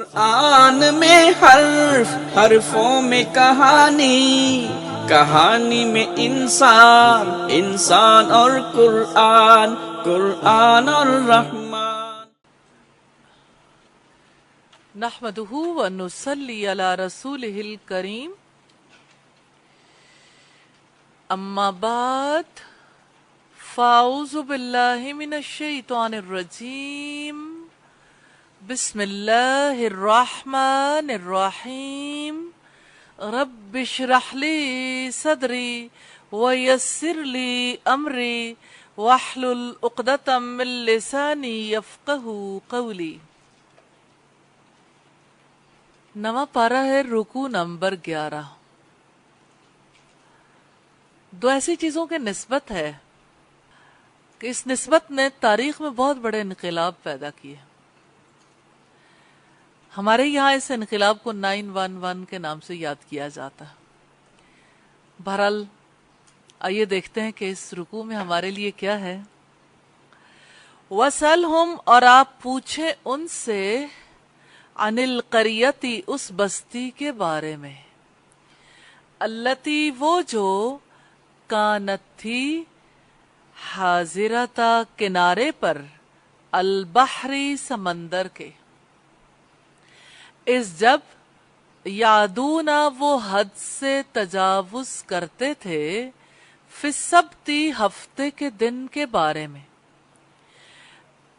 قرآن میں حرف، حرفوں میں کہانی، کہانی میں انسان، انسان اور قرآن، قرآن اور رحمان۔ نحمدہ ونصلی علی رسولہ الکریم، اما بعد فاعوذ باللہ من الشیطان الرجیم، بسم اللہ الرحمن الرحیم، رب اشرح لی صدری ویسر لی امری واحلل عقدۃ من لسانی یفقہوا قولی۔ نواں پارہ ہے، رکوع نمبر 11۔ دو ایسی چیزوں کی نسبت ہے کہ اس نسبت نے تاریخ میں بہت بڑے انقلاب پیدا کیے۔ ہمارے یہاں اس انقلاب کو 911 کے نام سے یاد کیا جاتا ہے۔ بہرحال آئیے دیکھتے ہیں کہ اس رکوع میں ہمارے لیے کیا ہے۔ وَسَلْهُمْ، اور آپ پوچھیں ان سے، عن القریتی، اس بستی کے بارے میں، التی، وہ جو، کانت تھی، حاضرتا، کنارے پر، البحری، سمندر کے، اس جب، یعدونا، وہ حد سے تجاوز کرتے تھے، فی السبتی، ہفتے کے دن کے بارے میں،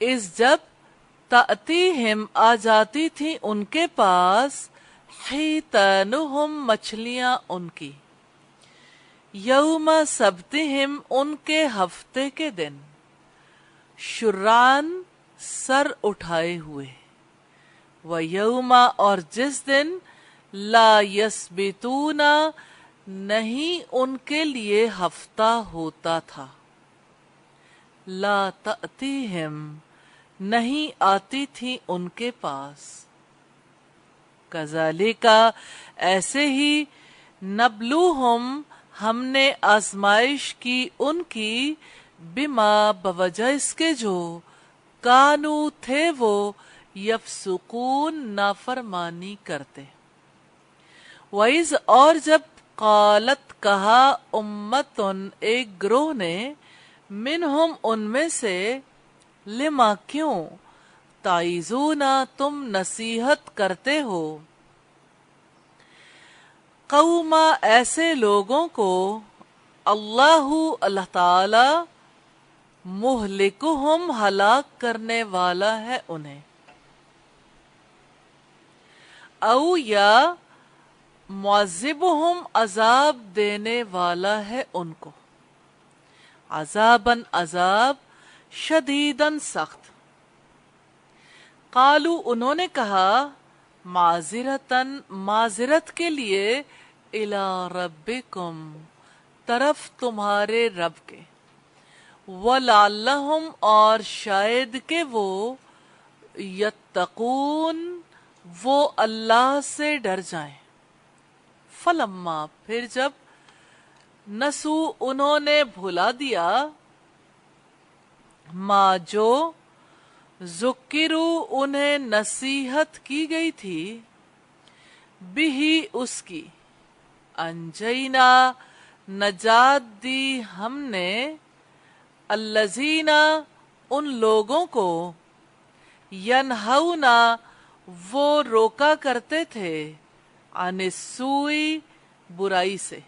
اس جب، تأتیہم، آ جاتی تھی ان کے پاس، حیتانہم، مچھلیاں ان کی، یوم سبتہم، ان کے ہفتے کے دن، شرعن، سر اٹھائے ہوئے، وَيَوْمَ، اور جس دن، لا یسبتون، نہیں ان کے لیے ہفتہ ہوتا تھا، لا تأتیہم، نہیں آتی تھی ان کے پاس، کذالک، ایسے ہی، نبلوہم، ہم نے آزمائش کی ان کی، بما، بوجہ اس کے جو، کانو، تھے وہ، یفسقون، نافرمانی کرتے۔ وَإِذْ، اور جب، قالت، کہا، امتن، ایک گروہ نے، منہم، ان میں سے، لما، کیوں، تعیذون، تم نصیحت کرتے ہو، قوما، ایسے لوگوں کو، اللہ، اللہ تعالی، مہلکہم، ہلاک کرنے والا ہے انہیں، او، یا، معذبہم، عذاب دینے والا ہے ان کو، عذاباً، عذاب، شدیداً، سخت، قالو، انہوں نے کہا، معذرتاً، معذرت کے لیے، الی ربکم، طرف تمہارے رب کے، وَلَعَلَّهُمْ، اور شاید کہ وہ، یتقون، وہ اللہ سے ڈر جائیں، فلما، پھر جب، نسو، انہوں نے بھلا دیا، ما، جو، ذکرو، انہیں نصیحت کی گئی تھی، بہی، اس کی، انجینا، نجات دی ہم نے، الذین، ان لوگوں کو، ینہونا، وہ روکا کرتے تھے، عن السوء، برائی سے،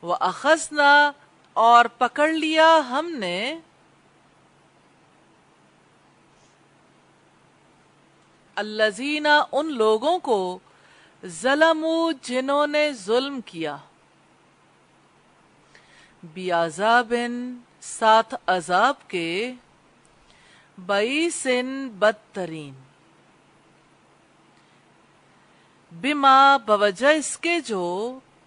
وَأَخَذْنَا، اور پکڑ لیا ہم نے، الذین، ان لوگوں کو، ظلموا، جنہوں نے ظلم کیا، بعذاب، ساتھ عذاب کے، بئیس، بدترین، بما، بوجہ اس کے جو،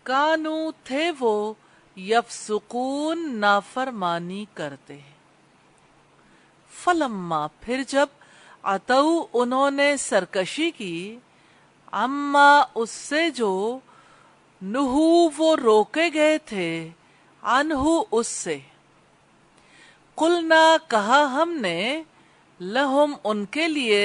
کانو، تھے وہ، یفسقون، نافرمانی کرتے، فلما، پھر جب، عتو، انہوں نے سرکشی کی، عما، اس سے جو، نہو، وہ روکے گئے تھے، عنہ، اس سے، قلنا، کہا ہم نے، لہم، ان کے لیے،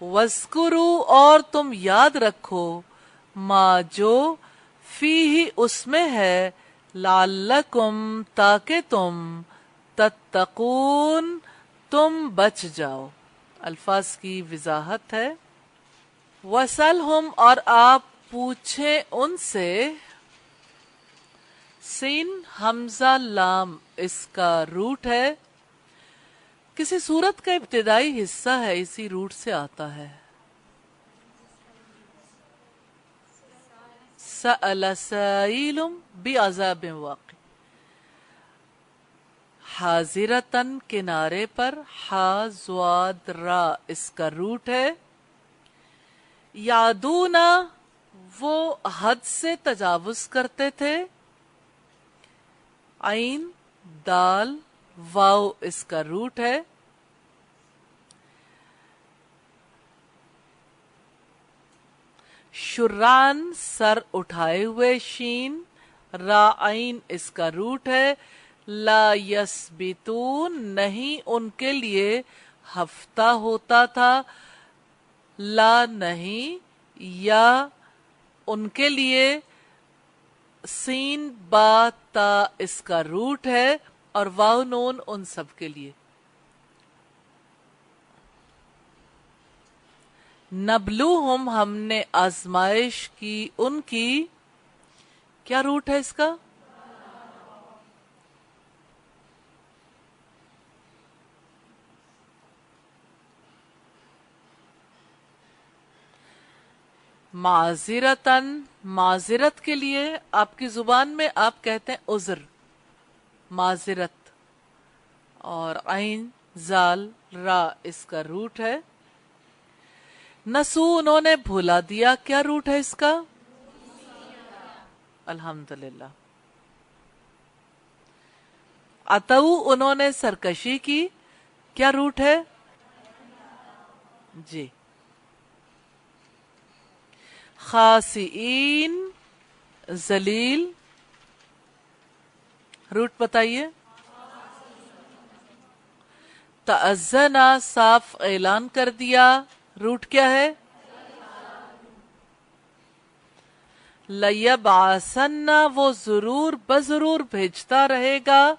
وَاذْكُرُوا اور تم یاد رکھو ما جو فیہ اس میں ہے لعلکم تاکہ تم تتقون تم بچ جاؤ. الفاظ کی وضاحت ہے. وَسَلْهُمْ اور آپ پوچھیں ان سے. سین حمزہ لام اس کا روٹ ہے. کسی سورت کا ابتدائی حصہ ہے, اسی روٹ سے آتا ہے. سأل سائل بعذاب واقع. حاضرتن کنارے پر, ہا زواد را اس کا روٹ ہے. یادونا وہ حد سے تجاوز کرتے تھے. عین دال واو اس کا روٹ ہے. شران سر اٹھائے ہوئے, شین را عین اس کا روٹ ہے. لا یسبتون نہیں ان کے لیے ہفتہ ہوتا تھا. لا نہیں, یا ان کے لیے سین با تا اس کا روٹ ہے, اور واو نون ان سب کے لیے. نبلوہم ہم نے آزمائش کی ان کی. کیا روٹ ہے اس کا؟ معذرتن معذرت کے لیے آپ کی زبان میں آپ کہتے ہیں عذر, معذرت. اور عین زال را اس کا روٹ ہے. نسو انہوں نے بھلا دیا. کیا روٹ ہے اس کا؟ الحمدللہ. اتو انہوں نے سرکشی کی. کیا روٹ ہے؟ جی. خاسئین ذلیل, روٹ بتائیے. تأذنا صاف اعلان کر دیا. روٹ کیا ہے؟ لیبعثن وہ ضرور بضرور بھیجتا رہے گا.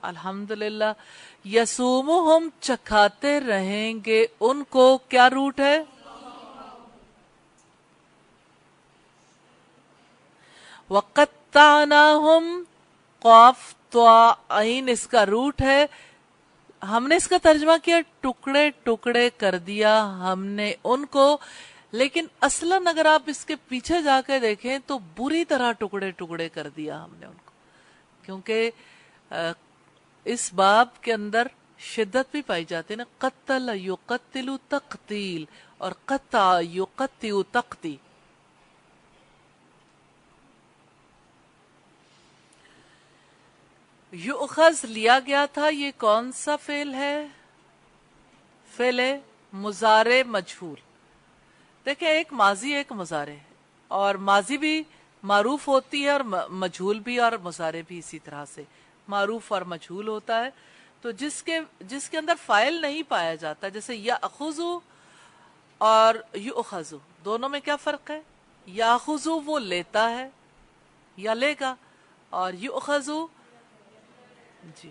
الحمدللہ. یسومہم چکھاتے رہیں گے ان کو. کیا روٹ ہے؟ وَقَطَّعْنَاهُمْ قاف طا عین اس کا روٹ ہے. ہم نے اس کا ترجمہ کیا ٹکڑے ٹکڑے کر دیا ہم نے ان کو, لیکن اصلاً اگر آپ اس کے پیچھے جا کے دیکھیں تو بری طرح ٹکڑے ٹکڑے کر دیا ہم نے ان کو, کیونکہ اس باب کے اندر شدت بھی پائی جاتی ہے نا. قتل یقتل تقتیل اور قطع یقطع تقتی. یؤخذ لیا گیا تھا. یہ کون سا فعل ہے؟ فعل مضارع مجہول. دیکھیں ایک ماضی ایک مضارع ہے, اور ماضی بھی معروف ہوتی ہے اور مجہول بھی, اور مضارع بھی اسی طرح سے معروف اور مجہول ہوتا ہے. تو جس کے اندر فاعل نہیں پایا جاتا, جیسے یاخذ اور یؤخذ, دونوں میں کیا فرق ہے؟ یاخذ وہ لیتا ہے یا لے گا, اور یؤخذ جی.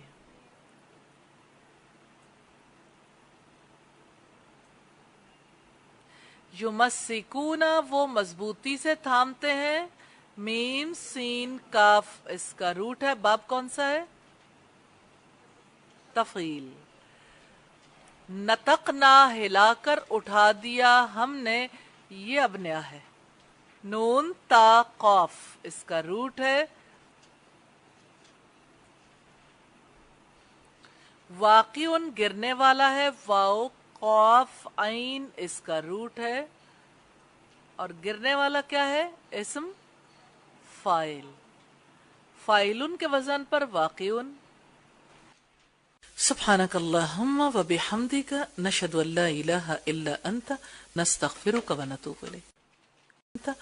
یمسکون وہ مضبوطی سے تھامتے ہیں. میم سین کاف اس کا روٹ ہے. باب کون سا ہے؟ تفعیل. نطقنا ہلا کر اٹھا دیا ہم نے. یہ اب نیا ہے. نون تا قاف اس کا روٹ ہے. واقعن گرنے والا ہے. واو قاف عین اس کا روٹ ہے, اور گرنے والا کیا ہے؟ اسم فاعل. فاعلن کے وزن پر واقعن. سبحانک اللہم و بحمدک نشہد ان لا الہ الا انت نستغفرک و نتوب الیک.